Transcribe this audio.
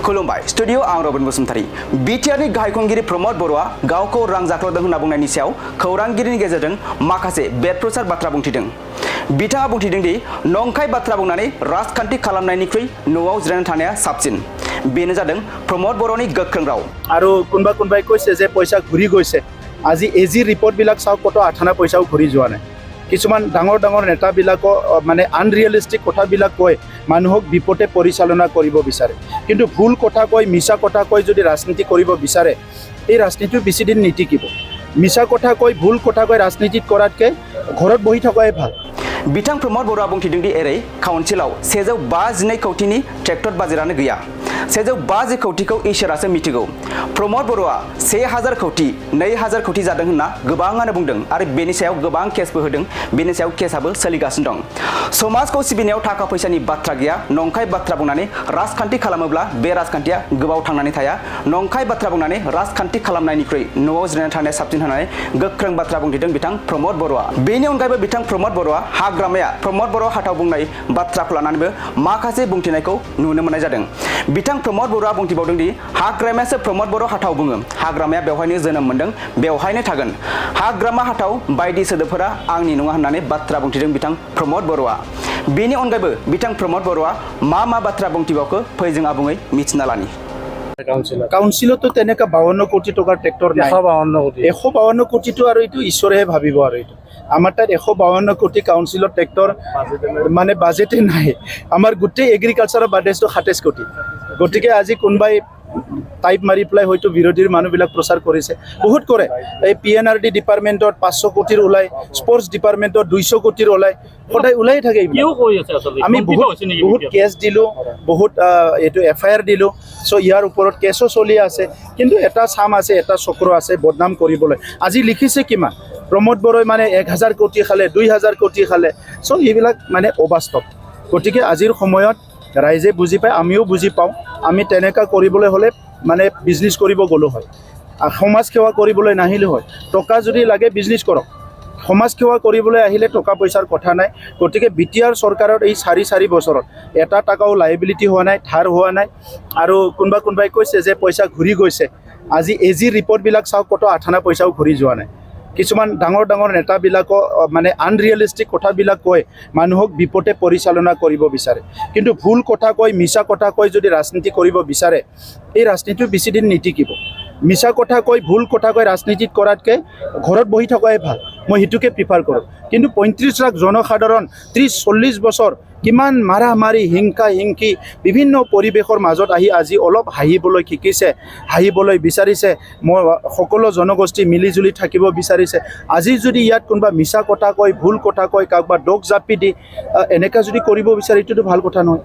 खुलुमबाय स्टुडियो आं रबिन बसुमतारी बिटिआरनि गाहाय खुंगिरि प्रमद बर'आ गावखौ रां जाख्ल'दों होनना बुंनायनि सायाव खौरांगिरिनि गेजेरजों माखासे बेदप्रचार बाथ्रा बुंथिदों। बिथाङा बुंथिदों दि नंखाय बाथ्रा बुंनानै राजखान्थि खालामनायनिख्रुइ न'आव जिरायना थानाया साबसिन। बेनो जादों प्रमद बर'नि गोख्रों राव। আৰু কোনোবাই কৈছে যে পইচা ঘূৰি গৈছে। আজি এজি ৰিপৰ্টবিলাক চাওক কত আঠানা পইচাও ঘূৰি যোৱা নাই। কিছুমান ডাঙৰ নেতাবিলাকক মানে আনৰিয়েলিষ্টিক কথাবিলাক কৈ মানুহক বিপদে পৰিচালনা কৰিব বিচাৰে। কিন্তু ভুল কথা কৈ মিছা কথা কৈ যদি ৰাজনীতি কৰিব বিচাৰে এই ৰাজনীতিটো বেছি দিন নিটিকিব। মিছা কথা কৈ ভুল কথা কৈ ৰাজনীতি কৰাতকৈ ঘৰত বহি থকাই ভাল। बिथां प्रमद बर'आ बुंथिदों दि एरै काउन्सिलाव 152 कौटिनि ट्रेक्टर बाजेटआनो गैया। 150 कौटिखौ इसोरासो मिथिगौ। प्रमद बर'आ 1000 कौटि 2000 कौटि जादों होनना गोबाङानो बुंदों आरो बेनि सायाव गोबां केसबो होदों। बेनि सायाव केसआबो सोलिगासिनो दं। समाजखौ सिबिनायाव थाखा फैसानि बाथ्रा गैया। नंखाय बाथ्रा बुंनानै राजखान्थि खालामोब्ला बे राजखान्थिया गोबाव थांनानै थाया। नंखाय बाथ्रा बुंनानै राजखान्थि खालामनायनिख्रुइ न'आव जिरायना थानाया साबसिन होननानै गोख्रों बाथ्रा बुंथिदों बिथां प्रमद बर'आ। बेनि अनगायैबो बिथां प्रमद बर'आ हाग्रामाया प्रमद बर' हाथाव बुंनाय बाथ्राखौ लानानैबो माखासे बुंथिनायखौ नुनो मोननाय जादों। बिथां प्रमद बर'आ बुंथिबावदों दि हाग्रामायासो प्रमद बर' हाथाव बुङो। हाग्रामाया बेवहायनो जोनोम मोन्दों, बेवहायनो थागोन। हाग्रामा हाथाव बायदि सोदोबफोरा आंनि नङा होननानै बाथ्रा बुंथिदों बिथां प्रमद बर'आ। बेनि अनगायैबो बिथां प्रमद बर'आ मा बाथ्रा बुंथिबावखो फै जों आबुङै मिथिना लानि। কাউন্সিলতো তেনেকা 52 কোটি টকাৰ ট্ৰেক্টৰ নাই। 152 কোটিটো আৰু এইটো ঈশ্বৰেহে ভাবিব। আৰু এইটো আমাৰ তাত 152 কোটি কাউন্সিলৰ ট্ৰেক্টৰ মানে বাজেটে নাই। আমাৰ গোটেই এগ্ৰিকালচাৰৰ বাজেটটো 27 কোটি। গতিকে আজি কোনোবাই টাইপ মাৰি পেলাই হয়তো বিৰোধীৰ মানুহবিলাক প্ৰচাৰ কৰিছে। বহুত কৰে। এই PNRD ডিপাৰ্টমেণ্টত 500 কোটিৰ ওলাই, স্পৰ্টছ ডিপাৰ্টমেণ্টত 200 কোটিৰ ওলাই, সদায় ওলাই থাকে। আমি বহুত কেছ দিলোঁ, বহুত এইটো FIR দিলোঁ। চ' ইয়াৰ ওপৰত কেছো চলি আছে। কিন্তু এটা চাম আছে, এটা চক্ৰ আছে বদনাম কৰিবলৈ। আজি লিখিছে কিমান প্ৰমোদ বৰই মানে 1000 কোটি খালে, 2000 কোটি খালে। চ' এইবিলাক মানে অবাস্তৱ। গতিকে আজিৰ সময়ত ৰাইজে বুজি পায়, আমিও বুজি পাওঁ। আমি তেনেকুৱা কৰিবলৈ হ'লে মানে বিজনেছ কৰিব গ'লো হয়, সমাজ সেৱা কৰিবলৈ নাহিলে হয়। টকা যদি লাগে বিজনেছ কৰক। সমাজ সেৱা কৰিবলৈ আহিলে টকা পইচাৰ কথা নাই। গতিকে বিটিআৰ চৰকাৰৰ এই 4 বছৰত এটা টকাও লাইবিলিটি হোৱা নাই, ধাৰ হোৱা নাই। আৰু কোনোবাই কৈছে যে পইচা ঘূৰি গৈছে। আজি এজি ৰিপৰ্টবিলাক চাওক কত আঠানা পইচাও ঘূৰি যোৱা নাই। কিছুমান ডাঙৰ নেতাবিলাকক মানে আনৰিয়েলিষ্টিক কথাবিলাক কৈ মানুহক বিপদে পৰিচালনা কৰিব বিচাৰে। কিন্তু ভুল কথা কৈ মিছা কথা কৈ যদি ৰাজনীতি কৰিব বিচাৰে এই ৰাজনীতিটো বেছি দিন নিটিকিব। মিছা কথা কৈ ভুল কথা কৈ ৰাজনীতি কৰাতকৈ ঘৰত বহি থকাই ভাল। মই সেইটোকে প্ৰিফাৰ কৰোঁ। কিন্তু 35 লাখ জনসাধাৰণ 30-40 বছৰ কিমান মাৰি হিংসি বিভিন্ন পৰিৱেশৰ মাজত আহি আজি অলপ হাঁহিবলৈ শিকিছে, হাঁহিবলৈ বিচাৰিছে। মই সকলো জনগোষ্ঠী মিলিজুলি থাকিব বিচাৰিছে। আজি যদি ইয়াত কোনোবা মিছা কথা কয়, ভুল কথা কয়, কাৰোবাক দোষ জাপি দি এনেকুৱা যদি কৰিব বিচাৰে এইটোতো ভাল কথা নহয়।